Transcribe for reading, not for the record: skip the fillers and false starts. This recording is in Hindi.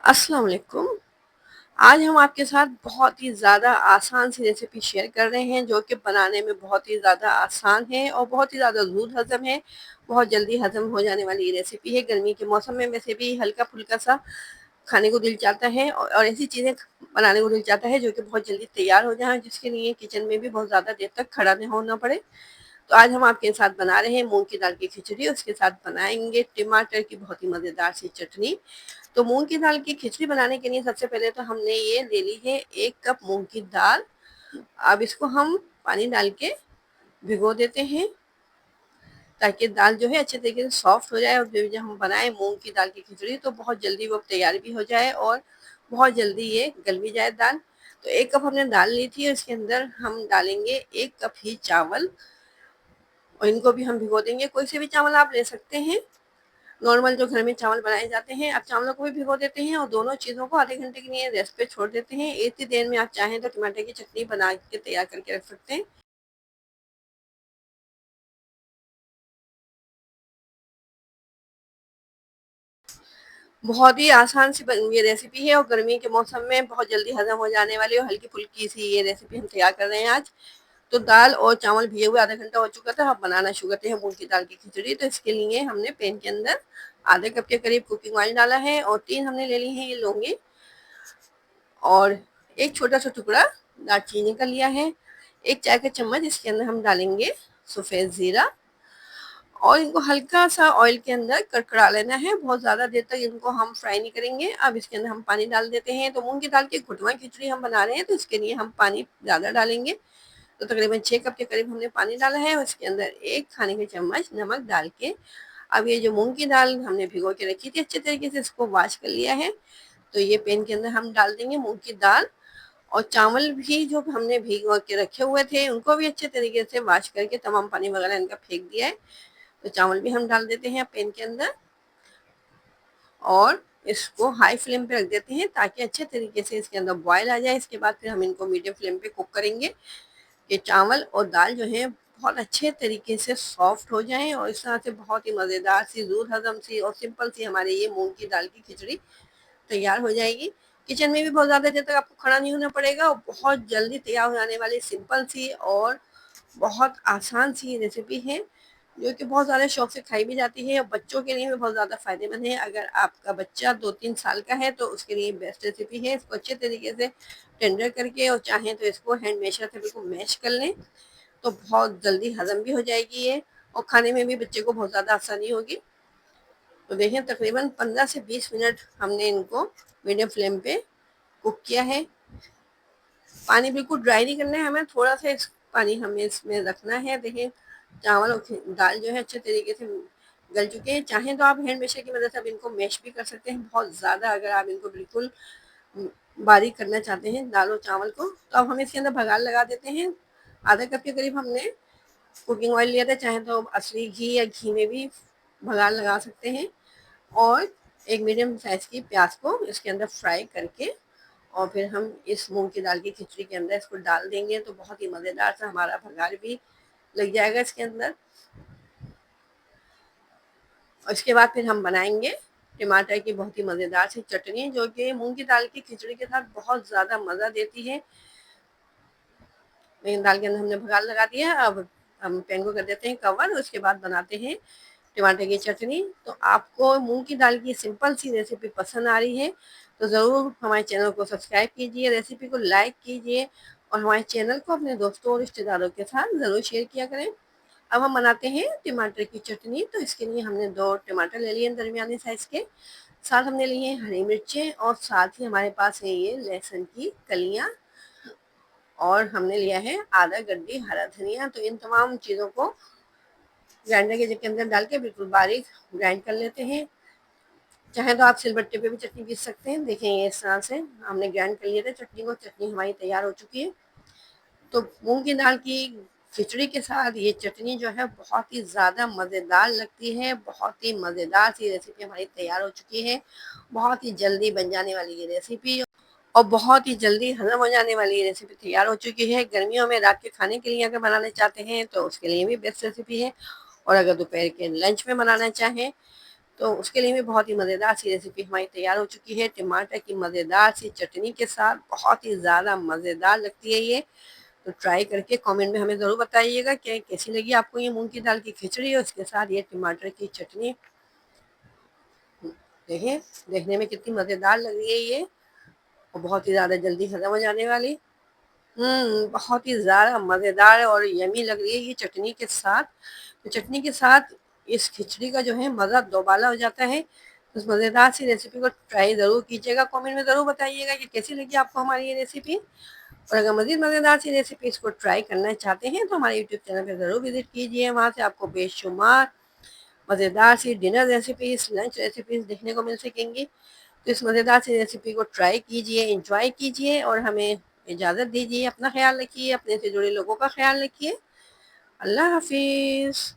अस्सलाम वालेकुम। आज हम आपके साथ बहुत ही ज़्यादा आसान सी रेसिपी शेयर कर रहे हैं जो कि बनाने में बहुत ही ज़्यादा आसान है और बहुत ही ज़्यादा ज़ूद हज़म है। बहुत जल्दी हज़म हो जाने वाली ये रेसिपी है। गर्मी के मौसम में वैसे भी हल्का-फुल्का सा खाने को दिल चाहता है और ऐसी चीज़ें बनाने को दिल चाहता है जो कि बहुत जल्दी तैयार हो जाएँ, जिसके लिए किचन में भी बहुत ज़्यादा देर तक खड़ा नहीं होना पड़े। तो आज हम आपके साथ बना रहे हैं मूँग की दाल की खिचड़ी, उसके साथ बनाएँगे टमाटर की बहुत ही मज़ेदार सी चटनी। तो मूँग की दाल की खिचड़ी बनाने के लिए सबसे पहले तो हमने ये ले ली है 1 कप मूँग की दाल। अब इसको हम पानी डाल के भिगो देते हैं ताकि दाल जो है अच्छे तरीके से सॉफ्ट हो जाए और फिर जब हम बनाएँ मूँग की दाल की खिचड़ी तो बहुत जल्दी वो तैयार भी हो जाए और बहुत जल्दी ये गल भी जाए दाल। तो 1 कप हमने दाल ली थी और इसके अंदर हम डालेंगे 1 कप ही चावल और इनको भी हम भिगो देंगे। कोई से भी चावल आप ले सकते हैं। नॉर्मल जो घर में चावल बनाए जाते हैं, आप चावलों को भी भिगो देते हैं और दोनों चीज़ों को आधे घंटे के लिए रेस्ट पे छोड़ देते हैं। इतनी देर में आप चाहें तो टमाटर की चटनी बना के तैयार करके रख सकते हैं। बहुत ही आसान सी ये रेसिपी है और गर्मी के मौसम में बहुत जल्दी हजम हो जाने वाली और हल्की-फुल्की सी ये रेसिपी हम तैयार कर रहे हैं आज। तो दाल और चावल भिगे हुए आधा घंटा हो चुका था, अब बनाना शुरू करते हैं मूँग की दाल की खिचड़ी। तो इसके लिए हमने पैन के अंदर आधे कप के करीब कुकिंग ऑयल डाला है और 3 हमने ले ली हैं ये लौंगे और एक छोटा-सा टुकड़ा दालचीनी का लिया है। 1 चाय का चम्मच इसके अंदर हम डालेंगे सफ़ेद ज़ीरा और इनको हल्का-सा ऑयल के अंदर कड़कड़ा लेना है, बहुत ज़्यादा देर तक इनको हम फ्राई नहीं करेंगे। अब इसके अंदर हम पानी डाल देते हैं। तो मूँग की दाल की घुटवा खिचड़ी हम बना रहे हैं, तो इसके लिए हम पानी ज़्यादा डालेंगे। तो तकरीबन 6 कप के करीब हमने पानी डाला है और इसके अंदर 1 खाने के चम्मच नमक डाल के अब ये जो मूँग की दाल हमने भिगो के रखी थी अच्छे तरीके से इसको वॉश कर लिया है। तो ये पैन के अंदर हम डाल देंगे मूँग की दाल और चावल भी जो हमने भिगो के रखे हुए थे उनको भी अच्छे तरीके से वॉश करके तमाम पानी वगैरह इनका फेंक दिया है। तो चावल भी हम डाल देते हैं पैन के अंदर और इसको हाई फ्लेम पे रख देते हैं ताकि अच्छे तरीके से इसके अंदर बॉयल आ जाए। इसके बाद फिर हम इनको मीडियम फ्लेम पे कुक करेंगे। ये चावल और दाल जो है बहुत अच्छे तरीके से सॉफ्ट हो जाएं और इस तरह से बहुत ही मज़ेदार सी दूध हजम सी और सिंपल सी हमारे ये मूंग की दाल की खिचड़ी तैयार हो जाएगी। किचन में भी बहुत ज़्यादा देर तक आपको खड़ा नहीं होना पड़ेगा और बहुत जल्दी तैयार हो जाने वाली सिंपल सी और बहुत आसान सी ये रेसिपी है जो कि बहुत ज़्यादा शौक से खाई भी जाती है और बच्चों के लिए भी बहुत ज़्यादा फ़ायदेमंद है। अगर आपका बच्चा 2-3 साल का है तो उसके लिए बेस्ट रेसिपी है। इसको अच्छे तरीके से टेंडर करके और चाहें तो इसको हैंड मैशर से बिल्कुल मैश कर लें तो बहुत जल्दी हज़म भी हो जाएगी ये और खाने में भी बच्चे को बहुत ज़्यादा आसानी होगी। तो देखें तकरीबन 15 से 20 मिनट हमने इनको मीडियम फ्लेम पे कुक किया है। पानी बिल्कुल ड्राई नहीं करना है हमें, थोड़ा-सा इस पानी हमें इसमें रखना है। देखिए चावल और दाल जो है अच्छे तरीके से गल चुके हैं। चाहें तो आप हैंड मैशर की मदद से आप इनको मैश भी कर सकते हैं। बहुत ज़्यादा अगर आप इनको बिल्कुल उम, बारीक करना चाहते हैं दाल और चावल को, तो अब हम इसके अंदर बघार लगा देते हैं। आधा कप के करीब हमने कुकिंग ऑयल लिया था, चाहें तो असली घी या घी में भी बघार लगा सकते हैं और एक मीडियम साइज़ की प्याज को इसके अंदर फ्राई करके और फिर हम इस मूँग की दाल की खिचड़ी के अंदर इसको डाल देंगे तो बहुत ही मज़ेदार सा हमारा बघार भी लग जाएगा इसके अंदर। और इसके बाद फिर हम बनाएँगे टमाटर की बहुत ही मज़ेदार सी चटनी जो कि मूँग की दाल की खिचड़ी के साथ बहुत ज़्यादा मज़ा देती है। लेकिन दाल के अंदर हमने बघार लगा दिया है, अब हम पैन को कर देते हैं कवर, उसके बाद बनाते हैं टमाटर की चटनी। तो आपको मूँग की दाल की सिंपल सी रेसिपी पसंद आ रही है तो ज़रूर हमारे चैनल को सब्सक्राइब कीजिए, रेसिपी को लाइक कीजिए और हमारे चैनल को अपने दोस्तों और रिश्तेदारों के साथ ज़रूर शेयर किया करें। अब हम बनाते हैं टमाटर की चटनी। तो इसके लिए हमने 2 टमाटर ले लिए दरमियाने साइज़ के, साथ हमने लिए हैं हरी मिर्चें और साथ ही हमारे पास है ये लहसुन की कलियाँ और हमने लिया है आधा गड्डी हरा धनिया। तो इन तमाम चीज़ों को ग्राइंडर के अंदर डाल के बिल्कुल बारीक ग्राइंड कर लेते हैं। चाहे तो आप सिलबट्टे पे भी चटनी पीस सकते हैं। देखें ये इस तरह से हमने ग्राइंड कर लिया था चटनी को, चटनी हमारी तैयार हो चुकी है। तो मूँग की दाल की खिचड़ी के साथ ये चटनी जो है बहुत ही ज़्यादा मज़ेदार लगती है। बहुत ही मज़ेदार सी रेसिपी हमारी तैयार हो चुकी है। बहुत ही जल्दी बन जाने वाली ये रेसिपी और बहुत ही जल्दी हज़म हो जाने वाली ये रेसिपी तैयार हो चुकी है। गर्मियों में रात के खाने के लिए अगर बनाना चाहते हैं तो उसके लिए भी बेस्ट रेसिपी है और अगर दोपहर के लंच में बनाना चाहें तो उसके लिए भी बहुत ही मज़ेदार सी रेसिपी हमारी तैयार हो चुकी है। टमाटर की मज़ेदार सी चटनी के साथ बहुत ही ज़्यादा मज़ेदार लगती है ये। तो ट्राई करके कमेंट में हमें ज़रूर बताइएगा कि कैसी लगी आपको ये मूंग की दाल की खिचड़ी और इसके साथ ये टमाटर की चटनी। देखिए, देखने में कितनी मज़ेदार लग रही है ये, और बहुत ही ज़्यादा जल्दी ख़त्म हो जाने वाली। बहुत ही ज़्यादा मज़ेदार और यम्मी लग रही है ये चटनी के साथ। तो चटनी के साथ इस खिचड़ी का जो है मज़ा दोबाला हो जाता है। तो इस मज़ेदार सी रेसिपी को ट्राई ज़रूर कीजिएगा, कमेंट में ज़रूर बताइएगा कि कैसी लगी आपको हमारी ये रेसिपी। और अगर मज़ीद मज़ेदार सी रेसिपीज़ को ट्राई करना चाहते हैं तो हमारे यूट्यूब चैनल पर ज़रूर विज़िट कीजिए। वहाँ से आपको बेशुमार मज़ेदार सी डिनर रेसिपीज़, लंच रेसिपीज़ देखने को मिल सकेंगी। तो इस मज़ेदार सी रेसिपी को ट्राई कीजिए, एंजॉय कीजिए और हमें इजाज़त दीजिए। अपना ख़्याल रखिए, अपने से जुड़े लोगों का ख़्याल रखिए। अल्लाह हाफ़िज़।